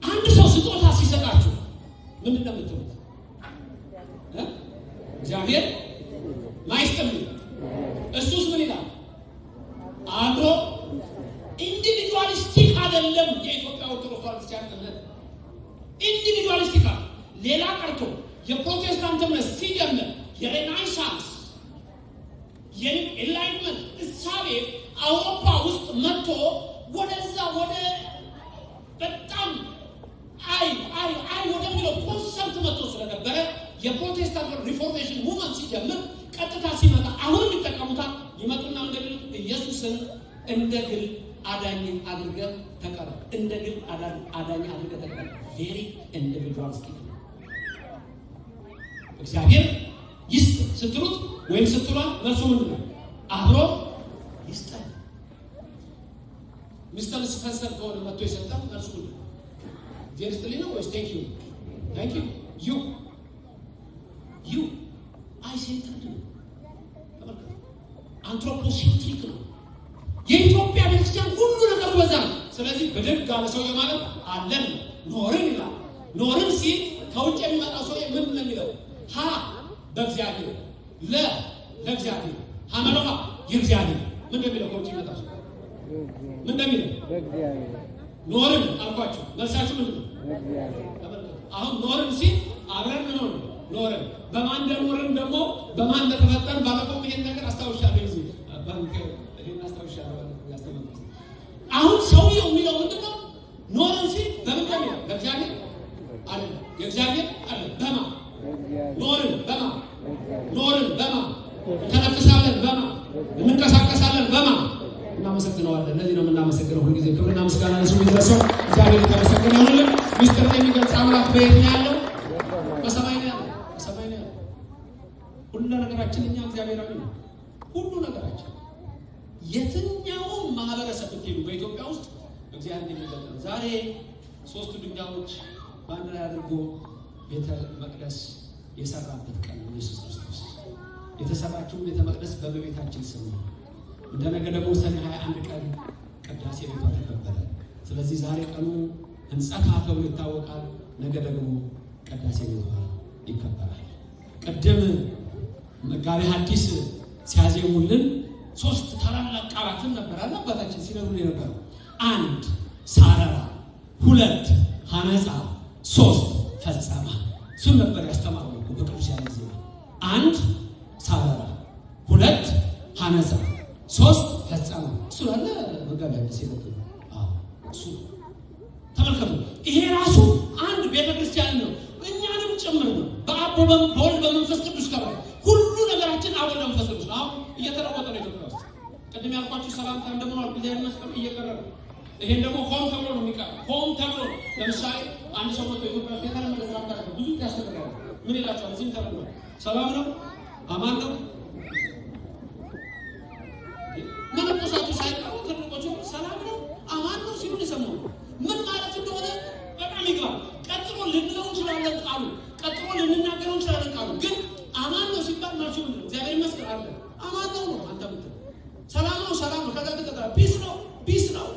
[SPEAKER 1] አንድ ሰው ስጦታ ሲሰጣችሁ ምንድን ነው የምትሉት? እግዚአብሔር ማይስተም እሱስ ምን ይላል? አብሮ ኢንዲቪጁዋሊስቲክ አይደለም። የኢትዮጵያ ኦርቶዶክስ ክርስቲያን እምነት ኢንዲቪጁዋሊስቲክ አይደለም። ሌላ ቀርቶ የፕሮቴስታንት እምነት ሲጀምር የሬናይሳንስ የኢንላይትመንት እሳቤ አውሮፓ ውስጥ መጥቶ ወደዛ ወደ በጣም አይ ወደሚለው ኮንሰፕት መጥቶ ስለነበረ የፕሮቴስታንት ሪፎርሜሽን ሙቭመንት ሲጀምር ቀጥታ ሲመጣ አሁን የሚጠቀሙታል ይመጡና እንደሚሉት ኢየሱስን እንደ ግል አዳኝ አድርገህ ተቀበል፣ እንደ ግል አዳኝ አድርገህ ተቀበል። ቬሪ ኢንዲቪጁዋሊስቲክ ነው። እግዚአብሔር ይስጥ ስትሉት ወይም ስትሏት መልሱ ምንድን ነው? አብሮ ይስጠን። ሚስተር ስፔንሰር ከሆነ መጥቶ የሰጠን መልሱ ምንድን ነው? እግዚአብሔር ይስጥልኝ ነው ወይስ ቴንክ ዩ ዩ አይ ሴንተርድ ነው። አንትሮፖሴንትሪክ ነው። የኢትዮጵያ ቤተክርስቲያን ሁሉ ነገሩ በዛ ነው። ስለዚህ ብድግ አለ ሰው ማለት አለን ኖርን ይላል። ኖርን ሲል ከውጭ የሚመጣው ሰው ምን ነው የሚለው? ሀ በእግዚአብሔር ለእግዚአብሔር ሀመረሃ የእግዚአብሔር ምን እንደሚለው ከውጭ የሚመጣው ሰው ምን እንደሚለው በእግዚአብሔር ኖርን አልኳችሁ። መልሳችሁ ምንድን ነው? አሁን ኖርን ሲል አብረን ኖርን በማን እንደኖርን ደግሞ በማን እንደተፈጠርን ባለፈው ይሄን ነገር አስታውሻለሁ። እዚህ ባንክ እኔና አስታውሻለሁ ያስተምሩት። አሁን ሰውየው የሚለው ምንድነው? ኖርን ሲል በምንድን ነው? በእግዚአብሔር አለ የእግዚአብሔር አለ በማ ኖርን በማ ተነፍሳለን በማ እንንቀሳቀሳለን በማ እናመሰግነዋለን። ለዚህ ነው የምናመሰግነው ሁልጊዜ። ክብርና ምስጋና ለስሙ ይድረሰው። እግዚአብሔር የተመሰገነ ይሁንልን። ምስጢርን የሚገልጽ አምላክ በየት ነው ያለው? በሰማይ ነው ያለው። በሰማይ ነው ያለው። ሁሉ ነገራችን እኛ እግዚአብሔራዊ ነው። ሁሉ ነገራችን የትኛውም ማህበረሰብ ብትሄዱ በኢትዮጵያ ውስጥ እግዚአብሔር የሚገልጽ ነው። ዛሬ ሶስቱ ድንጋዮች በአንድ ላይ አድርጎ ቤተ መቅደስ የሰራበት ቀን ነው። ኢየሱስ ክርስቶስ የተሰራችው ቤተ መቅደስ በእመቤታችን ስም ነው። እንደነገ ደግሞ ሰኔ 21 ቀን ቅዳሴ ቤቷ ተከበረ። ስለዚህ ዛሬ ቀኑ ሕንጸታ ተብሎ ይታወቃል። ነገ ደግሞ ቅዳሴ ቤቷ ይከበራል። ቅድም መጋቤ ሐዲስ ሲያዜሙልን 3 ታላላቅ ቃላትን ነበር አባታችን ሲነግሩን የነበረው። 1 ሳረራ፣ 2 ሐነጻ፣ 3 ፈጸመ። እሱን ነበር ያስተማረው በቅዱስ ያሬድ ዜማ። 1 ሳረራ፣ 2 ሐነጻ፣ 3 ፈጸመ። እሱ አለ መጋቤ ሐዲስ ይነግሩን። እሱ ተመልከቱ። ይሄ ራሱ አንድ ቤተክርስቲያን ነው፣ እኛንም ጭምር ነው። በአብ በወልድ በመንፈስ ቅዱስ ከበረ ሁሉ ነገራችን አብ ወልድ መንፈስ ቅዱስ ነው። አሁን እየተለወጠ ነው ኢትዮጵያ ውስጥ። ቅድም ያልኳችሁ ሰላምታ እንደምኗል እግዚአብሔር ይመስገን እየቀረ ነው። ይሄን ደግሞ ሆም ተብሎ ነው የሚቀር። ሆም ተብሎ ነው። ለምሳሌ አንድ ሰው መጥቶ ኢትዮጵያ ውስጥ የተለመደ ሰላምታ ነው። ብዙ ያስተምራሉ። ምን ይላቸዋል? እዚህም ተብሎ ሰላም ነው፣ አማን ነው። መነኮሳቱ ሳይቀሩ ትልቆቹ ሰላም ነው፣ አማን ነው ሲሉ የሰማው ምን ማለት እንደሆነ በጣም ይገባል። ቀጥሎ ልንለው እንችላለን ቃሉ፣ ቀጥሎ ልንናገረው እንችላለን ቃሉ። ግን አማን ነው ሲባል መልሱ ምንድን ነው? እግዚአብሔር ይመስገን አለ። አማን ነው ነው አንተ ምትለው። ሰላም ነው ሰላም ነው። ከዛ ተቀጣ ፒስ ነው ፒስ ነው።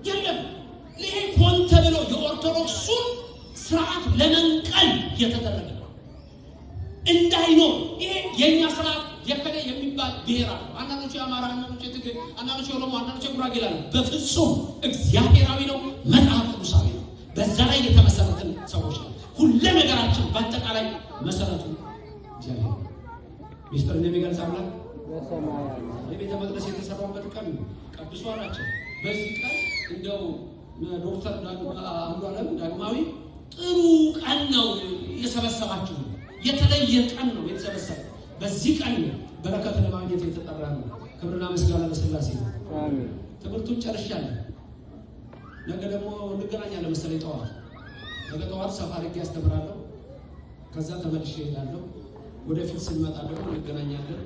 [SPEAKER 1] የለም ይሄ ሆን ተብሎ የኦርቶዶክሱን ስርዓት ለመንቀል የተደረገ ነው እንዳይኖር። ይሄ የኛ ስርዓት የከለ የሚባል ብሔር አለ። አንዳንዶቹ የአማራ፣ አንዳንዶቹ የትግሬ፣ አንዳንዶቹ የኦሮሞ፣ አንዳንዶቹ የጉራጌ ይላሉ። በፍጹም እግዚአብሔራዊ ነው፣ መጽሐፍ ቅዱሳዊ ነው። በዛ ላይ የተመሰረትን ሰዎች ነው። ሁሉ ነገራችን በአጠቃላይ መሰረቱ እግዚአብሔር ነው። ሚስጥርን የሚገልጽ አምላክ የቤተ መቅደስ የተሰራበት ቀን ቅዱስ ናቸው። በዚህ ቀን እንደው ዶክተር አንዱዓለም ዳግማዊ ጥሩ ቀን ነው የሰበሰባችሁ፣ የተለየ ቀን ነው የተሰበሰበ። በዚህ ቀን በረከት ለማግኘት የተጠራ ነው። ክብርና ምስጋና ለሥላሴ ነው። አሜን። ትምህርቱን ጨርሻለሁ። ነገ ደግሞ እንገናኛለን መሰለኝ ጠዋት። ነገ ጠዋት ሰፋ አድርጌ አስተምራለሁ። ከዛ ተመልሼ እሄዳለሁ። ወደፊት ስንመጣ ደግሞ እንገናኛለን።